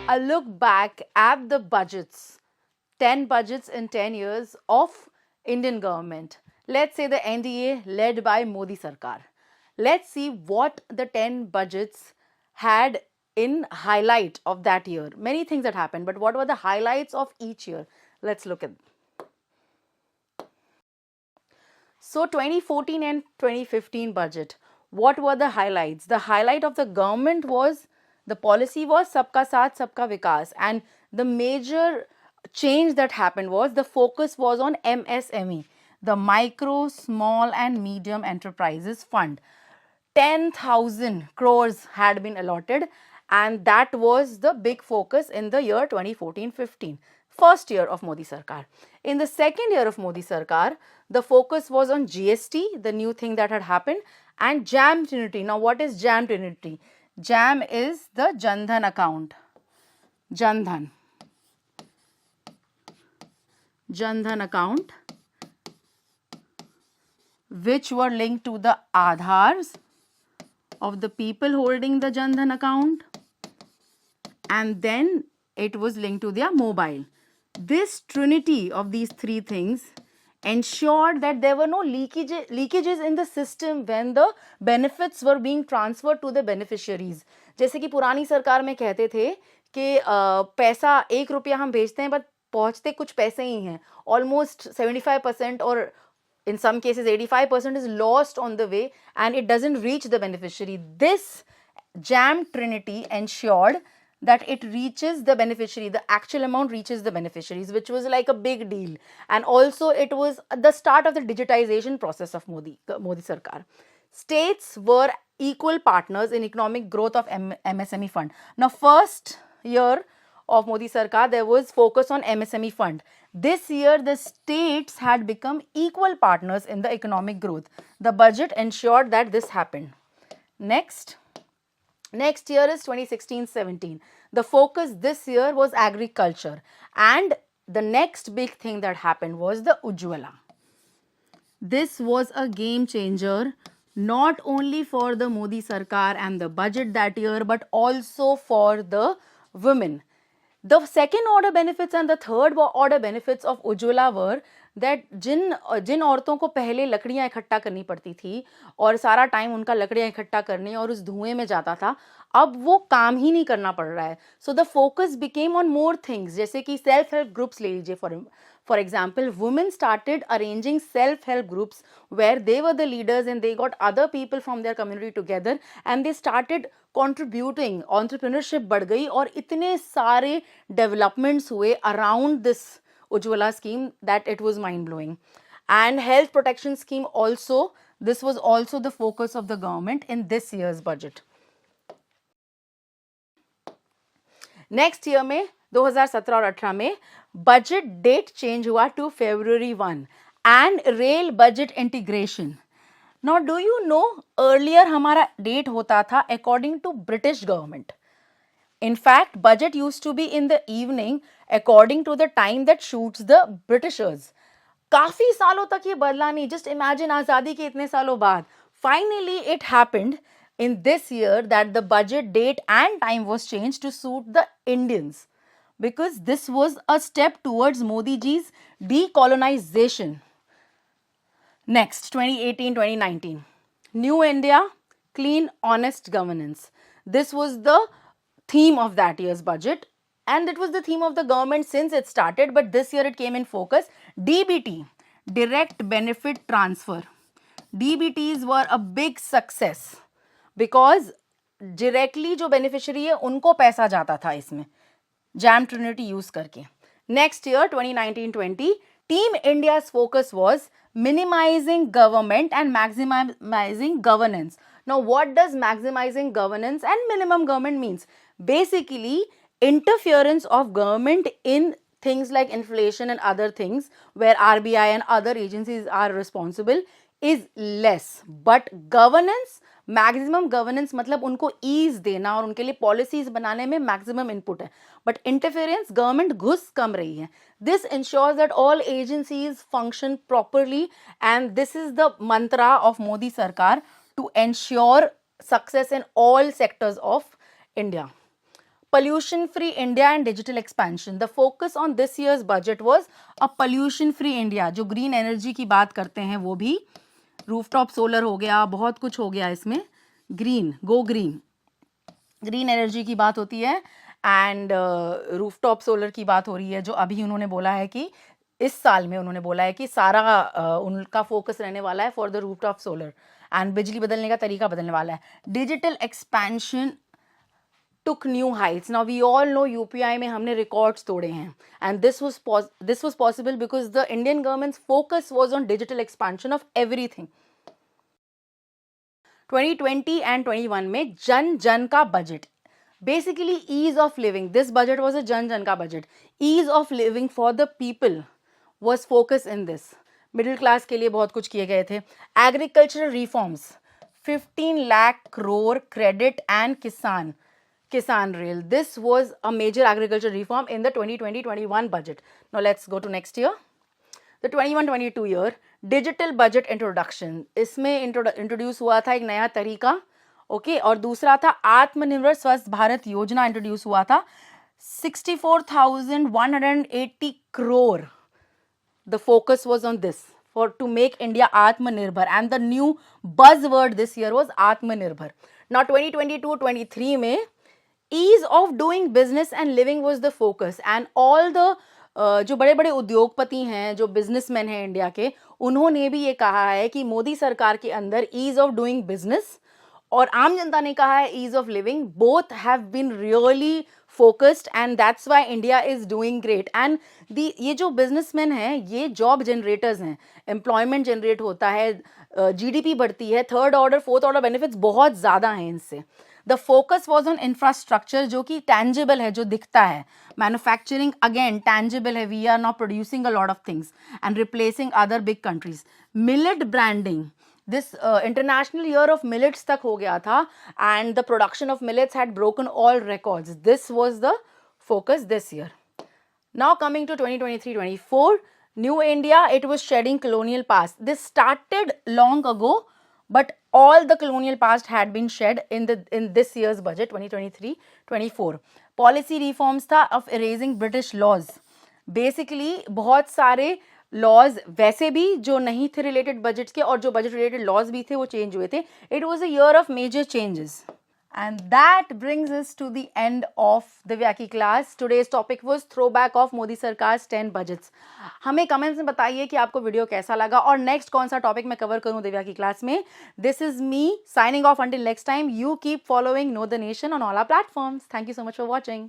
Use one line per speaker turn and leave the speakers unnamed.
a look back at the budgets, 10 budgets in 10 years of Indian government. Let's say the NDA led by Modi Sarkar. Let's see what the 10 budgets had in highlight of that year. Many things that happened, but what were the highlights of each year? Let's look at. So 2014 and 2015 budget, what were the highlights? The highlight of the government was, the policy was Sabka Saath, Sabka Vikas, and the major change that happened was the focus was on MSME, the Micro, Small and Medium Enterprises Fund. 10,000 crores had been allotted, and that was the big focus in the year 2014-15, first year of Modi Sarkar. In the second year of Modi Sarkar, the focus was on GST, the new thing that had happened, and JAM Trinity. Now, what is JAM Trinity? JAM is the Jan Dhan account. Jan Dhan. Jan Dhan account, which were linked to the Aadhars of the people holding the Jan Dhan account, and then it was linked to their mobile. This trinity of these three things ensured that there were no leakages in the system when the benefits were being transferred to the beneficiaries. जैसे कि पुरानी सरकार में कहते थे कि पैसा 1 रुपया हम भेजते हैं, बट पहुंचते कुछ पैसे ही हैं. Almost 75% or in some cases 85% is lost on the way and it doesn't reach the beneficiary. This JAM Trinity ensured that it reaches the beneficiary, the actual amount reaches the beneficiaries, which was like a big deal. And also it was the start of the digitization process of Modi Sarkar. States were equal partners in economic growth of MSME fund. Now, first year of Modi Sarkar, there was focus on MSME fund. This year, the states had become equal partners in the economic growth. The budget ensured that this happened. Next year is 2016-17. The focus this year was agriculture. And the next big thing that happened was the Ujjwala. This was a game changer, not only for the Modi Sarkar and the budget that year, but also for the women. The second order benefits and the third order benefits of Ujjwala were that जिन औरतों को पहले लकड़ियाँ इकट्ठा करनी पड़ती थी और सारा टाइम उनका लकड़ियाँ इकट्ठा करने और उस धुएं में जाता था, अब वो काम ही नहीं करना पड़ रहा है. So the focus became on more things, जैसे कि self help groups ले लीजिए. For example, women started arranging self-help groups where they were the leaders and they got other people from their community together and they started contributing. Entrepreneurship बढ़ गई और इतने सारे developments हुए around this Ujjwala scheme that it was mind-blowing. And health protection scheme also, this was also the focus of the government in this year's budget. Next year में 2017 और 18 में budget date change हुआ to February 1 and rail budget integration. Now, do you know earlier हमारा date होता था according to British government. In fact, budget used to be in the evening according to the time that suits the Britishers. काफी सालों तक ये बदला नहीं. Just imagine आजादी के इतने सालों बाद. Finally, it happened in this year that the budget date and time was changed to suit the Indians, because this was a step towards Modi ji's decolonization. Next, 2018-2019. New India, clean, honest governance. This was the theme of that year's budget and it was the theme of the government since it started, but this year it came in focus. DBT, direct benefit transfer. DBTs were a big success because directly जो beneficiary है उनको पैसा जाता था इसमें JAM Trinity use करके. Next year 2019-20, Team India's focus was minimizing government and maximizing governance. Now, what does maximizing governance and minimum government means? Basically, interference of government in things like inflation and other things where RBI and other agencies are responsible is less. But governance, maximum governance मतलब उनको ease देना और उनके लिए policies बनाने में maximum input है. But interference, government घुस कम रही है. This ensures that all agencies function properly and this is the mantra of Modi Sarkar to ensure success in all sectors of India. pollution free India and digital expansion. The focus on this year's budget was a pollution free India. जो green energy की बात करते हैं वो भी, rooftop solar हो गया, बहुत कुछ हो गया इसमें. Green, go green. Green energy की बात होती है and rooftop solar की बात हो रही है, जो अभी उन्होंने बोला है कि इस साल में उन्होंने बोला है कि सारा उनका फोकस रहने वाला है for the rooftop solar and बिजली बदलने का तरीका बदलने वाला है. Digital expansion took new heights. Now we all know UPI में हमने records तोड़े हैं and this was possible because the Indian government's focus was on digital expansion of everything. 2020 and 21 में जन जन का budget, basically ease of living. This budget was a जन जन का budget. Ease of living for the people was focus in this. Middle class के लिए बहुत कुछ किए गए थे. Agricultural reforms, 15 lakh crore credit and Kisan rail. This was a major agriculture reform in the 2020-21 budget. Now let's go to next year, the 21-22 year. Digital budget introduction, इसमें introduce हुआ था एक नया तरीका, ओके. और दूसरा था आत्मनिर्भर स्वस्थ भारत योजना इंट्रोड्यूस हुआ था. 64,180 crore. The focus was on this to make India Atmanirbhar, and the new buzzword this year was Atmanirbhar. Now 2022-23 में ease of doing business and living was the focus, and all the जो बड़े बड़े उद्योगपति हैं, जो businessman हैं India के, उन्होंने भी ये कहा है कि मोदी सरकार के अंदर ease of doing business और आम जनता ने कहा है ease of living, both have been really focused and that's why India is doing great. And ये जो बिजनेसमैन हैं ये जॉब जनरेटर्स हैं, एम्प्लॉयमेंट जनरेट होता है, जीडीपी बढ़ती है, third order fourth order benefits बहुत ज़्यादा हैं इनसे. The focus was on infrastructure जो कि टैंजिबल है, जो दिखता है. मैन्युफैक्चरिंग अगेन टैंजिबल है, we are not producing a lot of things and replacing other big countries. Millet branding, this international year of millets तक हो गया था and the production of millets had broken all records. This was the focus this year. Now coming to 2023-24, New India, it was shedding colonial past. This started long ago, but all the colonial past had been shed in this year's budget 2023-24. Policy reforms था of erasing British laws. Basically बहुत सारे laws वैसे भी जो नहीं थे related budget के और जो बजट रिलेटेड लॉज भी थे वो चेंज हुए थे. It was a year of major changes. And that brings us to the end of Divya की class. Today's topic was throwback of Modi sarkar 10 budgets. हमें कमेंट्स में बताइए कि आपको वीडियो कैसा लगा और नेक्स्ट कौन सा टॉपिक मैं कवर करूं दिव्या की क्लास में. This is me signing off until next time. You keep following know the nation on all our platforms. Thank you so much for watching.